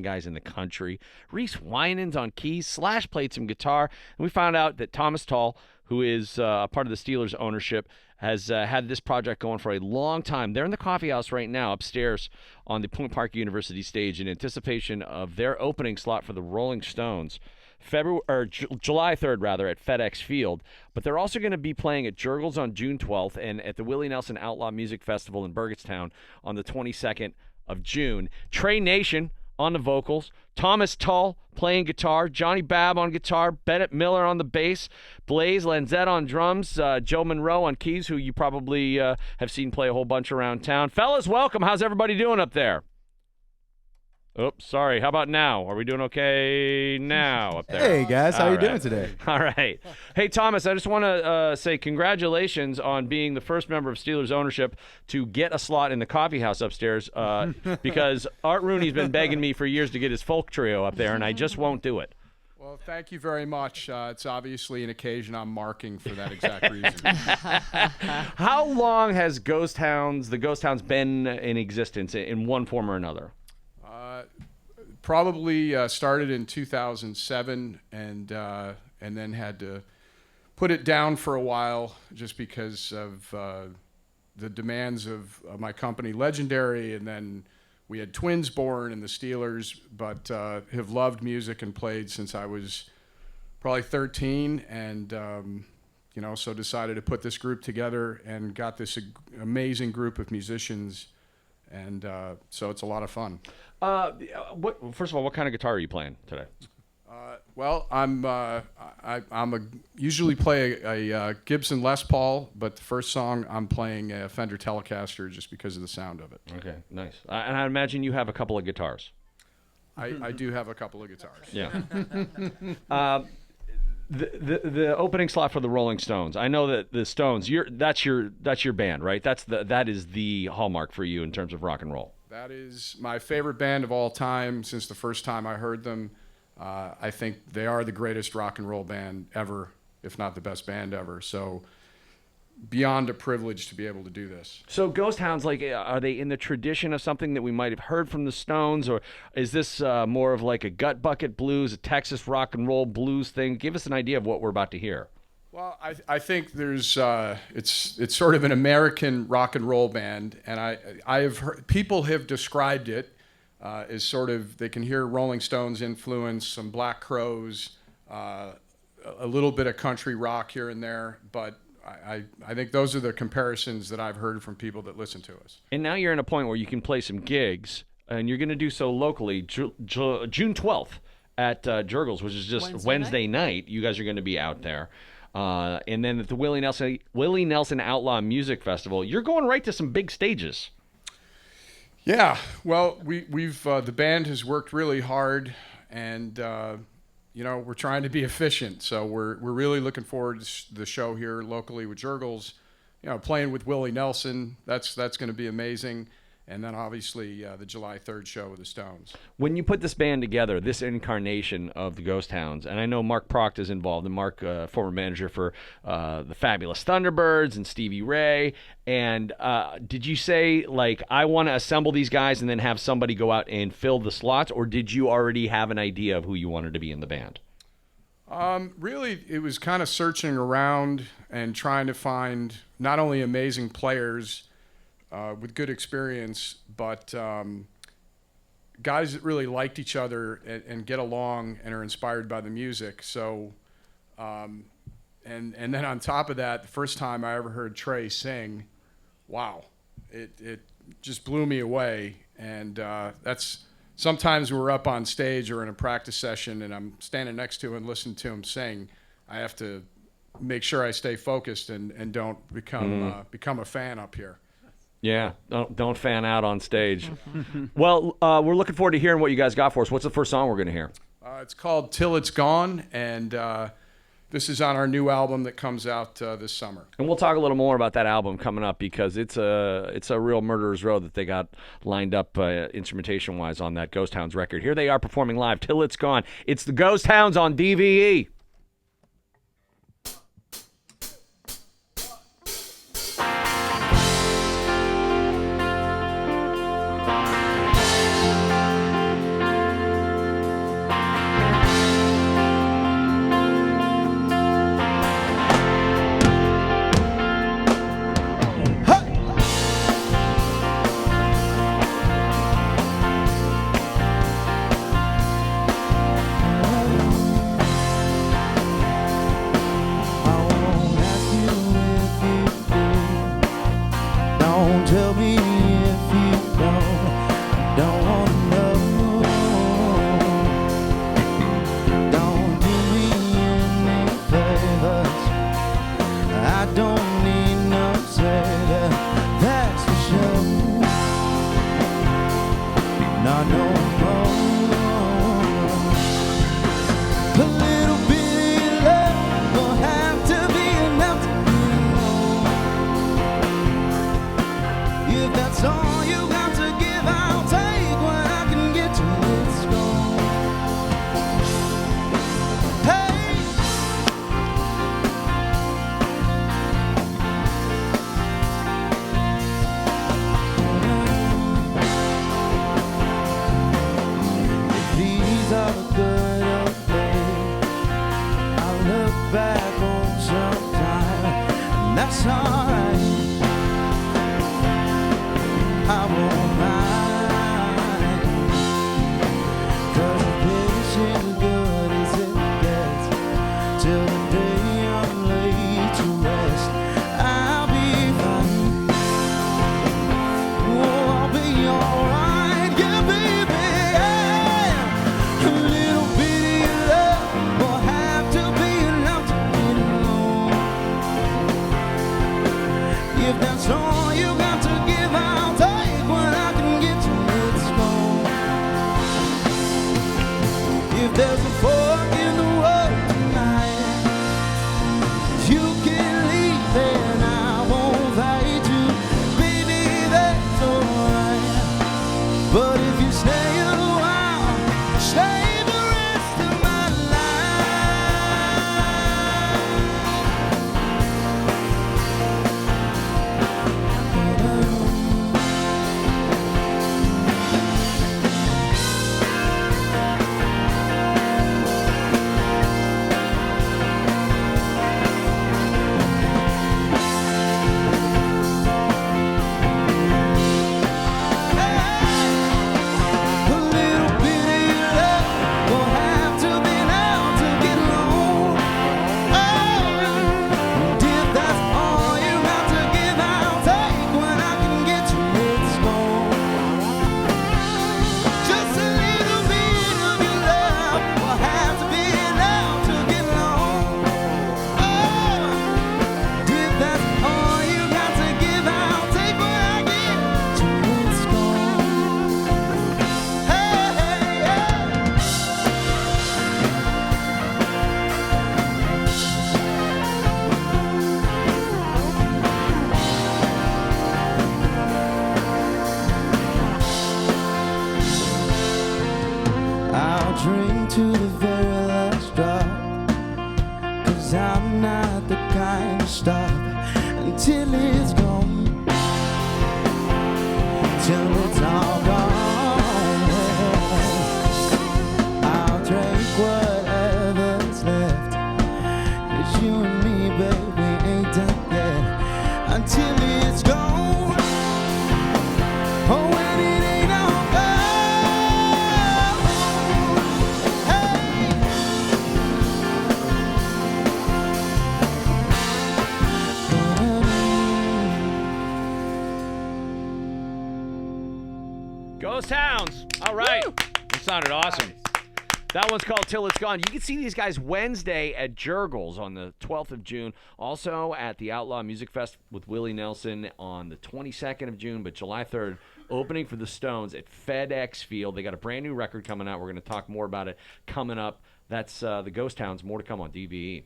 guys in the country. Reese Winans on keys. Slash played some guitar. And we found out that Thomas Tull, who is a part of the Steelers ownership, has had this project going for a long time. They're in the coffee house right now upstairs on the Point Park University stage in anticipation of their opening slot for the Rolling Stones. July 3rd, rather, at FedEx Field. But they're also going to be playing at Jurgles on June 12th and at the Willie Nelson Outlaw Music Festival in Burgettstown on the 22nd of June. Trey Nation on the vocals, Thomas Tull playing guitar, Johnny Babb on guitar, Bennett Miller on the bass, Blaze Lanzette on drums, Joe Monroe on keys, who you probably have seen play a whole bunch around town. Fellas, welcome. How's everybody doing up there? Oops, sorry. How about now? Are we doing okay now up there? Hey, guys. How you doing today? All right. Hey, Thomas, I just want to say congratulations on being the first member of Steelers ownership to get a slot in the coffee house upstairs because Art Rooney's been begging me for years to get his folk trio up there, and I just won't do it. Well, thank you very much. It's obviously an occasion I'm marking for that exact reason. How long has the Ghost Hounds been in existence in one form or another? Probably started in 2007 and then had to put it down for a while just because of the demands of my company, Legendary, and then we had twins born and the Steelers, but have loved music and played since I was probably 13 and, so decided to put this group together and got this amazing group of musicians. And so it's a lot of fun. First of all, what kind of guitar are you playing today? Well, I usually play a Gibson Les Paul, but the first song I'm playing a Fender Telecaster just because of the sound of it. Okay, nice. And I imagine you have a couple of guitars. I do have a couple of guitars. Yeah. The opening slot for the Rolling Stones. I know that the Stones. That's your band, right? That is the hallmark for you in terms of rock and roll. That is my favorite band of all time since the first time I heard them. I think they are the greatest rock and roll band ever, if not the best band ever. So beyond a privilege to be able to do this. So Ghost Hounds, are they in the tradition of something that we might have heard from the Stones, or is this more of like a gut bucket blues, a Texas rock and roll blues thing? Give us an idea of what we're about to hear. Well, I think there's it's sort of an American rock and roll band, and I have heard people have described it as sort of they can hear Rolling Stones influence, some Black Crowes, a little bit of country rock here and there, but I think those are the comparisons that I've heard from people that listen to us. And now you're in a point where you can play some gigs, and you're going to do so locally, June 12th at Jurgles, which is just Wednesday night. You guys are going to be out there. And then at the Willie Nelson Outlaw Music Festival, you're going right to some big stages. Yeah, well, we've the band has worked really hard, and we're trying to be efficient. So we're really looking forward to the show here locally with Jurgles. Playing with Willie Nelson, that's going to be amazing. And then obviously the July 3rd show with the Stones. When you put this band together, this incarnation of the Ghost Hounds, and I know Mark Proct is involved, and Mark, former manager for the Fabulous Thunderbirds and Stevie Ray, and did you say, I want to assemble these guys and then have somebody go out and fill the slots, or did you already have an idea of who you wanted to be in the band? Really, it was kind of searching around and trying to find not only amazing players with good experience, but guys that really liked each other and get along and are inspired by the music. So, and then on top of that, the first time I ever heard Trey sing, wow, it just blew me away. And that's sometimes we're up on stage or in a practice session and I'm standing next to him and listening to him sing. I have to make sure I stay focused and don't become a fan up here. Yeah, don't fan out on stage. Well, we're looking forward to hearing what you guys got for us. What's the first song we're going to hear? It's called Till It's Gone, and this is on our new album that comes out this summer. And we'll talk a little more about that album coming up because it's a real murderer's row that they got lined up instrumentation-wise on that Ghost Hounds record. Here they are performing live, Till It's Gone. It's the Ghost Hounds on DVE. memories of a good old day. I look back on sometime, and that's alright. I won't mind, 'cause the place is good as it gets, till the day I'm laid to rest. I'll be fine. Oh, I'll be alright, yeah, baby, yeah. A little bit of love will have to be enough to get along. If that's all you got to give, I'll take what I can get to. It's gone. If there's a fork in the road tonight, you can leave and I won't fight you. Baby, that's alright. But if you stay a while, stay the rest of my a little bit of love will have to be now to get along. Oh, and if that's all you got to give, I'll take what I can get to. It's gone. Just a little bit of your love will have to be now to get along. Oh, if that's all you got to give, I'll take what I get to. It's gone. Hey, hey, hey. I'll drink to the very last drop, 'cause I'm not the kind to stop until it's gone, till it's all gone. I'll drink whatever's left, 'cause you and me, baby, ain't done yet until it's gone. Oh, when it ain't all gone. Hey. Ghost Hounds. All right. That sounded awesome. That one's called Till It's Gone. You can see these guys Wednesday at Jurgles on the 12th of June. Also at the Outlaw Music Fest with Willie Nelson on the 22nd of June. But July 3rd, opening for the Stones at FedEx Field. They got a brand new record coming out. We're going to talk more about it coming up. That's the Ghost Hounds. More to come on DVE.